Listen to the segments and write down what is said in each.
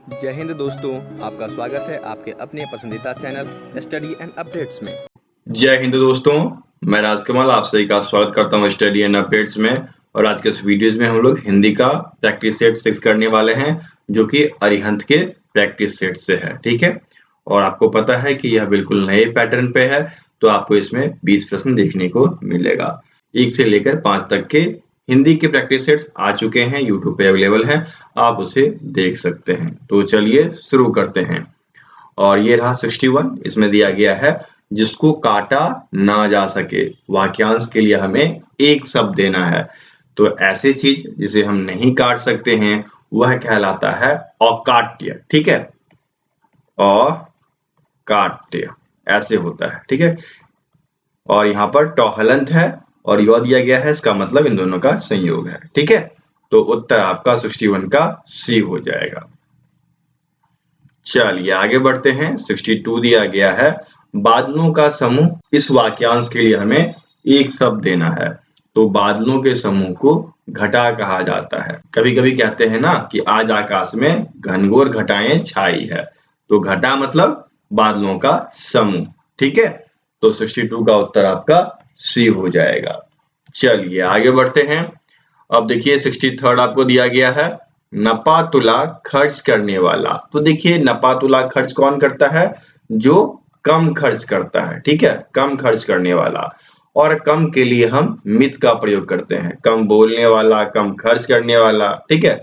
जय हिंद दोस्तों, आपका स्वागत है आपके अपने पसंदीदा चैनल स्टडी एंड अपडेट्स में। जय हिंद दोस्तों, मैं राजकमल आप सभी का स्वागत करता हूं स्टडी एंड अपडेट्स में। और आज के इस वीडियोस में हम लोग हिंदी का प्रैक्टिस सेट 6 करने वाले हैं, जो कि अरिहंत के प्रैक्टिस सेट से है। ठीक है, और आपको पता है कि यह बिल्कुल नए पैटर्न पे है, तो आपको इसमें 20 प्रश्न देखने को मिलेगा। 1 से लेकर 5 तक के हिंदी के प्रैक्टिस सेट्स आ चुके हैं, यूट्यूब पे अवेलेबल हैं, आप उसे देख सकते हैं। तो चलिए शुरू करते हैं। और ये रहा 61, इसमें दिया गया है जिसको काटा ना जा सके। वाक्यांश के लिए हमें एक शब्द देना है, तो ऐसी चीज जिसे हम नहीं काट सकते हैं वह कहलाता है अकाट्य। ठीक है, अकाट्य ऐसे होता है। ठीक है, और यहाँ पर टौहलंत है और यह दिया गया है, इसका मतलब इन दोनों का संयोग है। ठीक है, तो उत्तर आपका 61 का सी हो जाएगा। चलिए आगे बढ़ते हैं। 62 दिया गया है बादलों का समूह। इस वाक्यांश के लिए हमें एक शब्द देना है, तो बादलों के समूह को घटा कहा जाता है। कभी कभी कहते हैं ना कि आज आकाश में घनघोर घटाएं छाई है, तो घटा मतलब बादलों का समूह। ठीक है, तो 62 का उत्तर आपका सी हो जाएगा। चलिए आगे बढ़ते हैं। अब देखिए 63 आपको दिया गया है नपा तुला खर्च करने वाला। तो देखिए नपा तुला खर्च कौन करता है? जो कम खर्च करता है। ठीक है, कम खर्च करने वाला। और कम के लिए हम मित का प्रयोग करते हैं, कम बोलने वाला, कम खर्च करने वाला। ठीक है,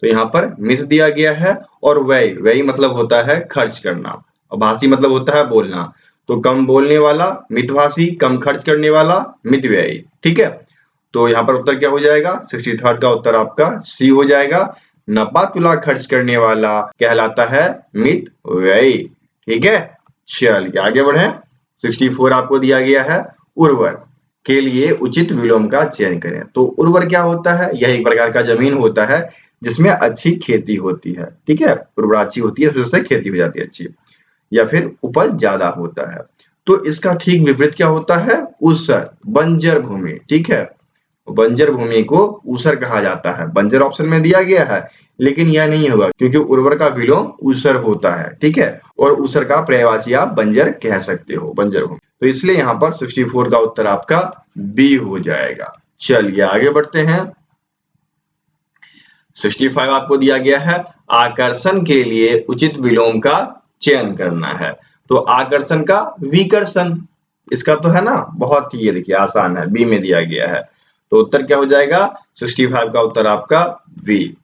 तो यहाँ पर मित दिया गया है। और व्यय, व्यय मतलब होता है खर्च करना, और भाषी मतलब होता है बोलना। तो कम बोलने वाला मितभाषी, कम खर्च करने वाला मित व्ययी। ठीक है, तो यहाँ पर उत्तर क्या हो जाएगा? 63 का उत्तर आपका सी हो जाएगा। नपा तुला खर्च करने वाला कहलाता है मित व्ययी। ठीक है, चलिए आगे बढ़े। 64 आपको दिया गया है उर्वर के लिए उचित विलोम का चयन करें। तो उर्वर क्या होता है? यह एक प्रकार का जमीन होता है जिसमें अच्छी खेती होती है। ठीक है, उर्वराची होती है, उससे खेती हो जाती है अच्छी, या फिर उपज ज्यादा होता है। तो इसका ठीक विपरीत क्या होता है? ऊसर, बंजर भूमि। ठीक है, बंजर भूमि को ऊसर कहा जाता है। बंजर ऑप्शन में दिया गया है, लेकिन यह नहीं होगा क्योंकि उर्वर का विलोम ऊसर होता है। ठीक है, और ऊसर का पर्यायवाची आप बंजर कह सकते हो, बंजर भूमि। तो इसलिए यहाँ पर 64 का उत्तर आपका बी हो जाएगा। चलिए आगे बढ़ते हैं। 65 आपको दिया गया है आकर्षण के लिए उचित विलोम का चयन करना है। तो आकर्षण का विकर्षण, इसका तो है ना, बहुत ही ये देखिए आसान है, बी में दिया गया है। तो उत्तर क्या हो जाएगा? 65 का उत्तर आपका बी।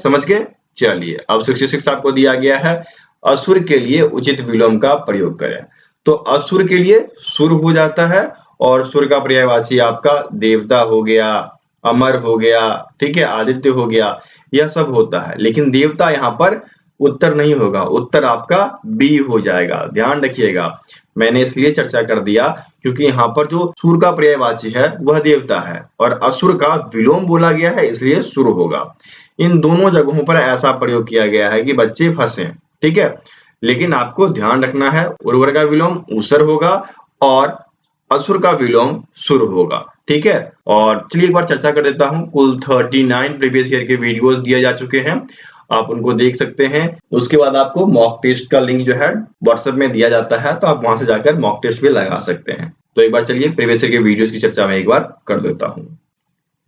समझ गए? चलिए अब 66 आपको दिया गया है असुर के लिए उचित विलोम का प्रयोग करें। तो असुर के लिए सुर हो जाता है, और सुर का पर्यायवाची आपका देवता हो गया, अमर हो गया, ठीक है, आदित्य हो गया, यह सब होता है। लेकिन देवता यहाँ पर उत्तर नहीं होगा, उत्तर आपका बी हो जाएगा। ध्यान रखिएगा, मैंने इसलिए चर्चा कर दिया क्योंकि यहाँ पर जो सुर का पर्यायवाची है वह देवता है, और असुर का विलोम बोला गया है, इसलिए सुर होगा। इन दोनों जगहों पर ऐसा प्रयोग किया गया है कि बच्चे फंसे। ठीक है, लेकिन आपको ध्यान रखना है उर्वर का विलोम ऊसर होगा और असुर का विलोम सुर होगा। ठीक है, और चलिए एक बार चर्चा कर देता हूं। कुल 39 प्रीवियस ईयर के वीडियोस दिए जा चुके हैं, आप उनको देख सकते हैं। उसके बाद आपको मॉक टेस्ट का लिंक जो है व्हाट्सएप में दिया जाता है, तो आप वहां से जाकर मॉक टेस्ट भी लगा सकते हैं। तो एक बार चलिए प्रीवियस ईयर के वीडियोस की चर्चा में एक बार कर देता हूं।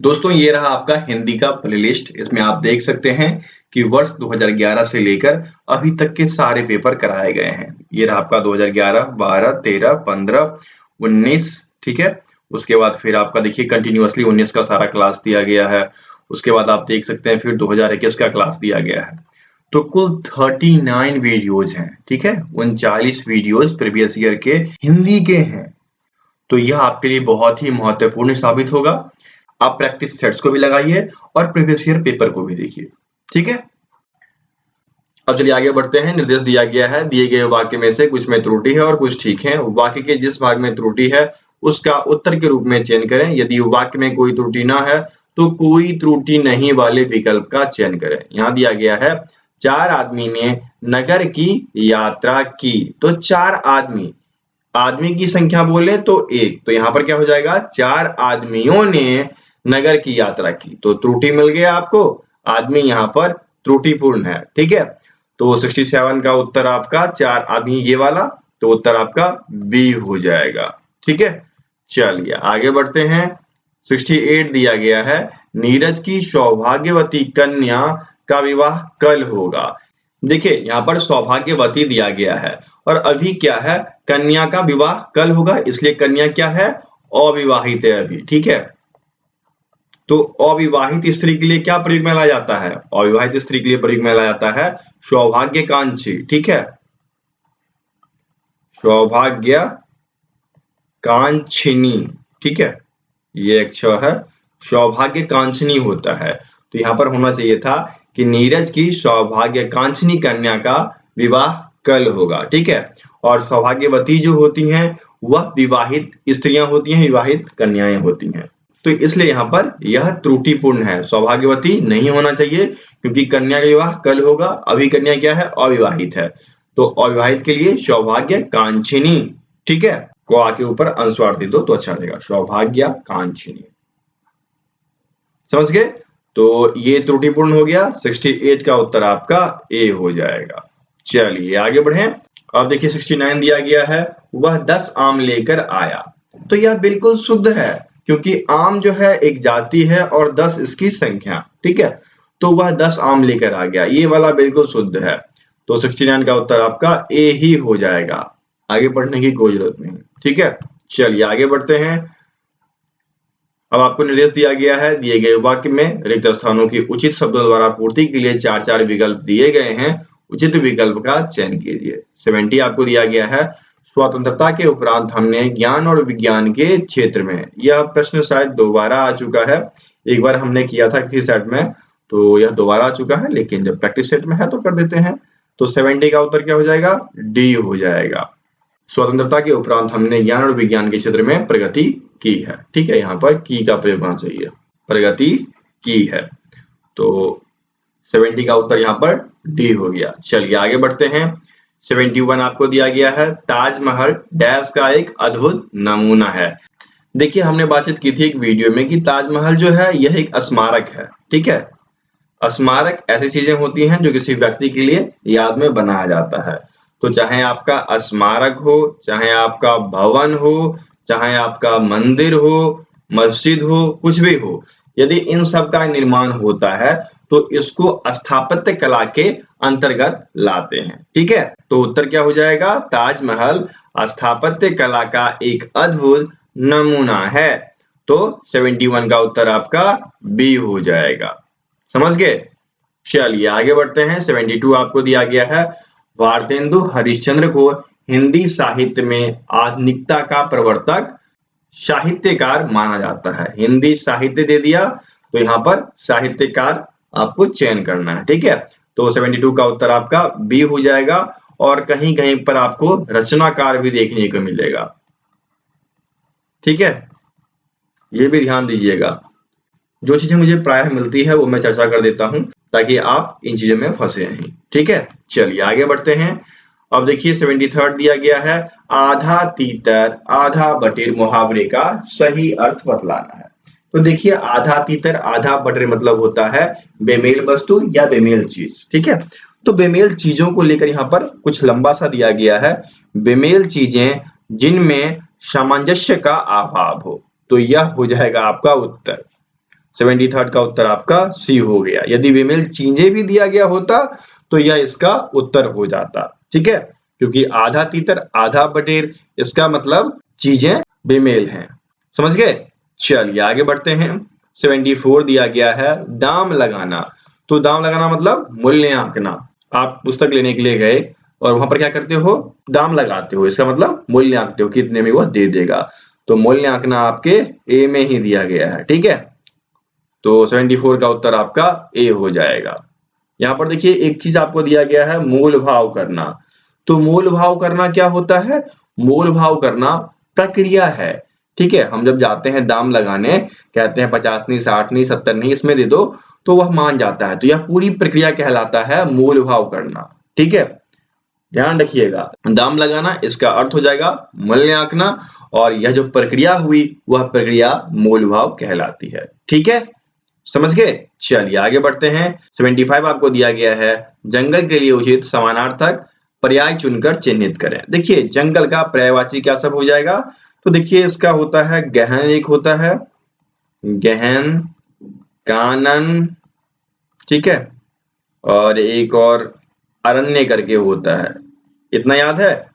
दोस्तों ये रहा आपका हिंदी का प्लेलिस्ट। इसमें आप देख सकते हैं कि वर्ष 2011 से लेकर अभी तक के सारे पेपर कराए गए हैं। ये रहा आपका 2011, 12, 13, 15, 19। ठीक है, उसके बाद फिर आपका देखिए कंटिन्यूअसली 19 का सारा क्लास दिया गया है। उसके बाद आप देख सकते हैं फिर 2021 का क्लास दिया गया है। तो कुल 39 वीडियोज हैं। ठीक है, 39 वीडियोज प्रीवियस ईयर के हिंदी के हैं। तो यह आपके लिए बहुत ही महत्वपूर्ण साबित होगा। आप प्रैक्टिस सेट्स को भी लगाइए और प्रीवियस ईयर पेपर को भी देखिए। ठीक है, अब चलिए आगे बढ़ते हैं। निर्देश दिया गया है दिए गए वाक्य में से कुछ में त्रुटि है और कुछ ठीक है। वाक्य के जिस भाग में त्रुटि है उसका उत्तर के रूप में चयन करें। यदि वाक्य में कोई त्रुटि ना है तो कोई त्रुटि नहीं वाले विकल्प का चयन करें। यहाँ दिया गया है 4 आदमी ने नगर की यात्रा की। तो 4 आदमी, आदमी की संख्या बोले तो 1, तो यहाँ पर क्या हो जाएगा? 4 आदमियों ने नगर की यात्रा की। तो त्रुटि मिल गया आपको, आदमी यहाँ पर त्रुटिपूर्ण है। ठीक है, तो 67 का उत्तर आपका 4 आदमी ये वाला, तो उत्तर आपका बी हो जाएगा। ठीक है, चलिए आगे बढ़ते हैं। 68 दिया गया है, नीरज की सौभाग्यवती कन्या का विवाह कल होगा। देखिए यहाँ पर सौभाग्यवती दिया गया है और अभी क्या है, कन्या का विवाह कल होगा, इसलिए कन्या क्या है, अविवाहित है अभी। ठीक है, तो अविवाहित स्त्री के लिए क्या प्रयोग में लाया जाता है, अविवाहित स्त्री के लिए प्रयोग में लाया जाता है सौभाग्यकांक्षी। ठीक है, सौभाग्य कांक्षिनी। ठीक है, ये एक क्ष है, सौभाग्य कांक्षिनी होता है। तो यहाँ पर होना चाहिए था कि नीरज की सौभाग्य कांक्षिनी कन्या का विवाह कल होगा। ठीक है, और सौभाग्यवती जो होती हैं वह विवाहित स्त्रियां होती हैं, विवाहित कन्याएं होती हैं। तो इसलिए यहाँ पर यह त्रुटिपूर्ण है, सौभाग्यवती नहीं होना चाहिए क्योंकि कन्या का विवाह कल होगा, अभी कन्या क्या है, अविवाहित है। तो अविवाहित के लिए सौभाग्य कांक्षिनी। ठीक है, को आके ऊपर अनुस्वार दे दो तो अच्छा रहेगा, सौभाग्य कांक्षिनी। समझ गए, तो ये त्रुटिपूर्ण हो गया। 68 का उत्तर आपका ए हो जाएगा। चलिए आगे बढ़े। अब देखिए 69 दिया गया है, वह 10 आम लेकर आया। तो यह बिल्कुल शुद्ध है क्योंकि आम जो है एक जाति है और 10 इसकी संख्या। ठीक है, तो वह 10 आम लेकर आ गया, ये वाला बिल्कुल शुद्ध है। तो 69 का उत्तर आपका ए ही हो जाएगा, आगे बढ़ने की कोई जरूरत नहीं। ठीक है, चलिए आगे बढ़ते हैं। अब आपको निर्देश दिया गया है, दिए गए वाक्य में रिक्त स्थानों की उचित शब्दों द्वारा पूर्ति के लिए 4-4 विकल्प दिए गए हैं, उचित विकल्प का चयन कीजिए। 70 आपको दिया गया है, स्वतंत्रता के उपरांत हमने ज्ञान और विज्ञान के क्षेत्र में, यह प्रश्न शायद दोबारा आ चुका है, एक बार हमने किया था किसी सेट में, तो यह दोबारा आ चुका है, लेकिन जब प्रैक्टिस सेट में है तो कर देते हैं। तो 70 का उत्तर क्या हो जाएगा, डी हो जाएगा। स्वतंत्रता के उपरांत हमने ज्ञान और विज्ञान के क्षेत्र में प्रगति की है। ठीक है, यहाँ पर की का प्रयोग होना चाहिए, प्रगति की है। तो 70 का उत्तर यहाँ पर डी हो गया। चलिए आगे बढ़ते हैं। 71 आपको दिया गया है, ताजमहल डैश का एक अद्भुत नमूना है। देखिए हमने बातचीत की थी एक वीडियो में कि ताजमहल जो है यह एक स्मारक है। ठीक है, स्मारक ऐसी चीजें होती हैं जो किसी व्यक्ति के लिए याद में बनाया जाता है। तो चाहे आपका स्मारक हो, चाहे आपका भवन हो, चाहे आपका मंदिर हो, मस्जिद हो, कुछ भी हो, यदि इन सब का निर्माण होता है तो इसको स्थापत्य कला के अंतर्गत लाते हैं। ठीक है, तो उत्तर क्या हो जाएगा, ताजमहल स्थापत्य कला का एक अद्भुत नमूना है। तो 71 का उत्तर आपका बी हो जाएगा। समझ गए, चलिए आगे बढ़ते हैं। 72 आपको दिया गया है, भारतेंदु हरिश्चंद्र को हिंदी साहित्य में आधुनिकता का प्रवर्तक साहित्यकार माना जाता है। हिंदी साहित्य दे दिया, तो यहाँ पर साहित्यकार आपको चयन करना है। ठीक है, तो 72 का उत्तर आपका बी हो जाएगा, और कहीं कहीं पर आपको रचनाकार भी देखने को मिलेगा। ठीक है, ये भी ध्यान दीजिएगा, जो चीजें मुझे प्रायः मिलती है वो मैं चर्चा कर देता हूं ताकि आप इन चीजों में फंसे नहीं। ठीक है, चलिए आगे बढ़ते हैं। अब देखिए 73 दिया गया है, आधा तीतर आधा बटेर मुहावरे का सही अर्थ बतलाना है। तो देखिए आधा तीतर आधा बटेर मतलब होता है बेमेल वस्तु या बेमेल चीज। ठीक है, तो बेमेल चीजों को लेकर यहाँ पर कुछ लंबा सा दिया गया है, बेमेल चीजें जिनमें सामंजस्य का अभाव हो, तो यह हो जाएगा आपका उत्तर। 73 का उत्तर आपका सी हो गया। यदि बेमेल चीजें भी दिया गया होता तो यह इसका उत्तर हो जाता। ठीक है, क्योंकि आधा तीतर आधा बटेर, इसका मतलब चीजें बेमेल हैं। समझ गए, चलिए आगे बढ़ते हैं। 74 दिया गया है, दाम लगाना। तो दाम लगाना मतलब मूल्य आंकना। आप पुस्तक लेने के लिए गए और वहां पर क्या करते हो, दाम लगाते हो, इसका मतलब मूल्य आंकते हो, कितने में वह दे देगा। तो मूल्य आंकना आपके ए में ही दिया गया है। ठीक है, तो 74 का उत्तर आपका ए हो जाएगा। यहाँ पर देखिए एक चीज आपको दिया गया है, मूल भाव करना। तो मूल भाव करना क्या होता है, मूल भाव करना प्रक्रिया है। ठीक है, हम जब जाते हैं दाम लगाने, कहते हैं 50 नहीं, 60 नहीं, 70 नहीं, इसमें दे दो, तो वह मान जाता है। तो यह पूरी प्रक्रिया कहलाता है मूल भाव करना। ठीक है, ध्यान रखिएगा, दाम लगाना इसका अर्थ हो जाएगा मूल्य आंकना, और यह जो प्रक्रिया हुई वह प्रक्रिया मूल भाव कहलाती है। ठीक है, समझ गए? चलिए आगे बढ़ते हैं। 75 आपको दिया गया है, जंगल के लिए उचित समानार्थक पर्याय चुनकर चिन्हित करें। देखिए जंगल का पर्यायवाची क्या सब हो जाएगा? तो देखिए इसका होता है गहन, एक होता है गहन, कानन, ठीक है, और एक और अरण्य करके होता है, इतना याद है?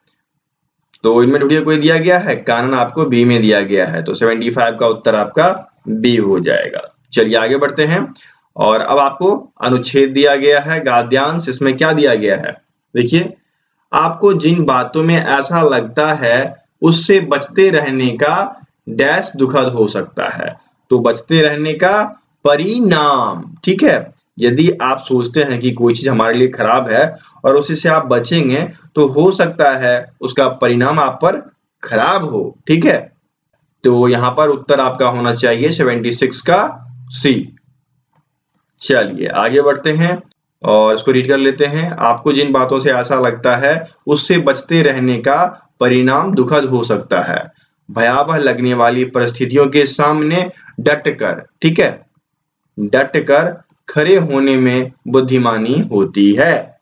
तो इनमें ढूंढिए कोई दिया गया है, कानन आपको बी में दिया गया है, तो 75 का उत्तर आपका बी हो जाएगा। चलिए आगे बढ़ते हैं। और अब आपको अनुच्छेद दिया गया है गद्यांश, इसमें क्या दिया गया है? देखिए आपको जिन बातों में ऐसा लगता है उससे बचते रहने का डैश दुखद हो सकता है। तो बचते रहने का परिणाम, ठीक है, यदि आप सोचते हैं कि कोई चीज हमारे लिए खराब है और उसी से आप बचेंगे तो हो सकता है उसका परिणाम आप पर खराब हो, ठीक है। तो यहाँ पर उत्तर आपका होना चाहिए 76 का सी। चलिए आगे बढ़ते हैं और इसको रीड कर लेते हैं। आपको जिन बातों से ऐसा लगता है उससे बचते रहने का परिणाम दुखद हो सकता है, भयावह लगने वाली परिस्थितियों के सामने डटकर, ठीक है, डटकर खड़े होने में बुद्धिमानी होती है।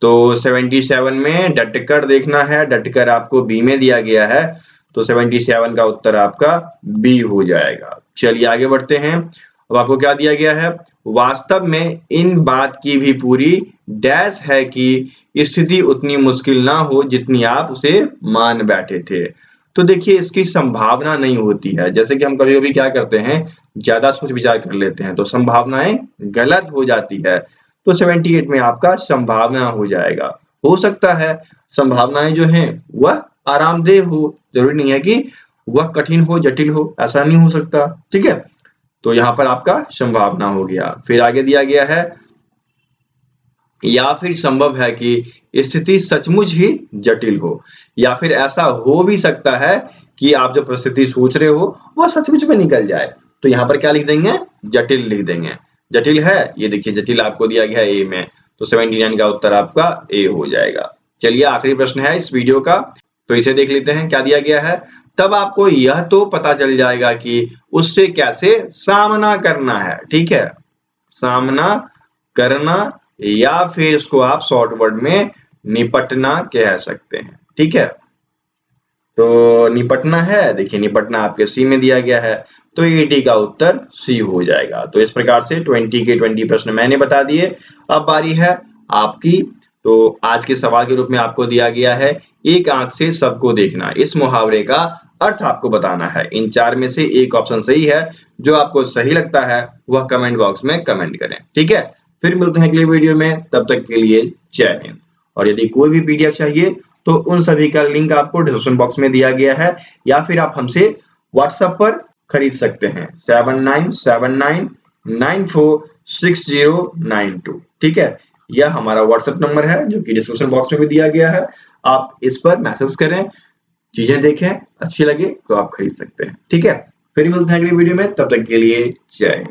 तो 77 में डटकर देखना है, डटकर आपको बी में दिया गया है, तो 77 का उत्तर आपका बी हो जाएगा। चलिए आगे बढ़ते हैं। अब आपको क्या दिया गया है? वास्तव में इन बात की भी पूरी डैश है कि स्थिति उतनी मुश्किल ना हो जितनी आप उसे मान बैठे थे। तो देखिए इसकी संभावना नहीं होती है, जैसे कि हम कभी-कभी क्या करते हैं, ज्यादा सोच विचार कर लेते हैं तो संभावनाएं गलत हो जाती है। तो 78 में आपका संभावना हो जाएगा। हो सकता है संभावनाएं जो हैं वह आरामदेह हो, जरूरी नहीं है कि वह कठिन हो, जटिल हो, ऐसा नहीं हो सकता, ठीक है। तो यहाँ पर आपका संभावना हो गया। फिर आगे दिया गया है या फिर संभव है कि स्थिति सचमुच ही जटिल हो, या फिर ऐसा हो भी सकता है कि आप जो परिस्थिति सोच रहे हो वह सचमुच में निकल जाए। तो यहाँ पर क्या लिख देंगे? जटिल लिख देंगे। जटिल है, ये देखिए जटिल आपको दिया गया है ए में, तो 79 का उत्तर आपका ए हो जाएगा। चलिए आखिरी प्रश्न है इस वीडियो का, तो इसे देख लेते हैं। क्या दिया गया है? तब आपको यह तो पता चल जाएगा कि उससे कैसे सामना करना है, ठीक है, सामना करना, या फिर इसको आप शॉर्ट वर्ड में निपटना कह सकते हैं, ठीक है। तो निपटना है, देखिए निपटना आपके सी में दिया गया है, तो 80 का उत्तर सी हो जाएगा। तो इस प्रकार से 20 के 20 प्रश्न मैंने बता दिए। अब बारी है आपकी। तो आज के सवाल के रूप में आपको दिया गया है एक आंख से सबको देखना। इस मुहावरे का अर्थ आपको बताना है। इन चार में से एक ऑप्शन सही है, जो आपको सही लगता है वह कमेंट बॉक्स में कमेंट करें, ठीक है। फिर मिलते हैं अगले वीडियो में, तब तक के लिए जय हिंद। और यदि कोई भी पीडीएफ चाहिए तो उन सभी का लिंक आपको डिस्क्रिप्शन बॉक्स में दिया गया है, या फिर आप हमसे व्हाट्सएप पर खरीद सकते हैं 7979946092, ठीक है। यह हमारा व्हाट्सएप नंबर है जो कि डिस्क्रिप्शन बॉक्स में भी दिया गया है। आप इस पर मैसेज करें, चीजें देखें, अच्छी लगे तो आप खरीद सकते हैं, ठीक है। फिर मिलते हैं अगली वीडियो में, तब तक के लिए जय हिंद।